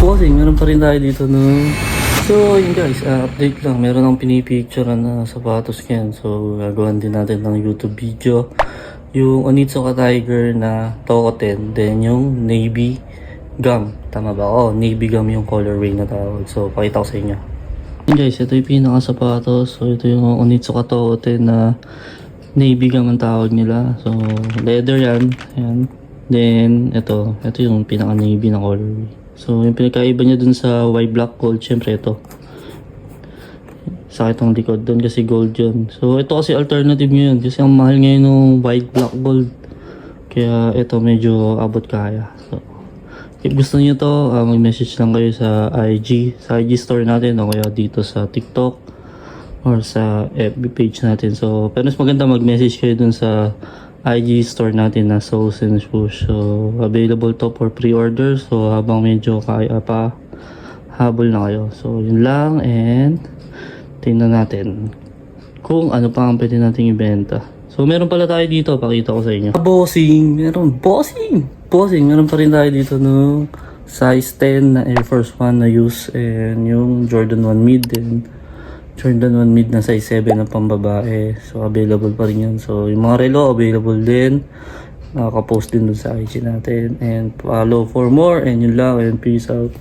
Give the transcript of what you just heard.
Bossing, meron pa rin tayo dito no. So yun guys, update lang. Meron akong pinipicture na sapatos ngayon. So gagawin din natin ng YouTube video. Yung Onitsuka Tiger na Tokoten. Then yung Navy Gum. Tama ba? Oh, Navy Gum yung colorway na tawag. So pakita ko sa inyo. Yun guys, ito yung pinaka sapatos. So ito yung Onitsuka Tokoten na Navy Gum ang tawag nila. So leather yan. Ayan. Then ito yung pinaka navy na colorway. So yung pinakaiba niya dun sa white black gold, syempre ito. Sakit ang likod dun kasi gold yun. So ito kasi alternative ngayon kasi ang mahal ngayon ng white black gold. Kaya ito medyo abot kaya. So if gusto niyo to, mag-message lang kayo sa IG store natin o kaya dito sa TikTok or sa FB page natin. So pero mas maganda mag-message kayo dun sa IG store natin na Soles and Swoosh. So available to for pre-order. So habang medyo kaya pa, habol na kayo. So yun lang, and tingnan natin kung ano pa ang pwede nating ibenta. So meron pala tayo dito, pakita ko sa inyo. Bossing, meron pa rin tayo dito no. Size 10 na Air Force 1 na use, and yung Jordan 1 mid, and Jordan 1 mid na size 7 na pambabae. So available pa rin yan. So yung mga relo available din. Nakaka-post din dun sa IG natin. And follow for more. And yun lang. And peace out.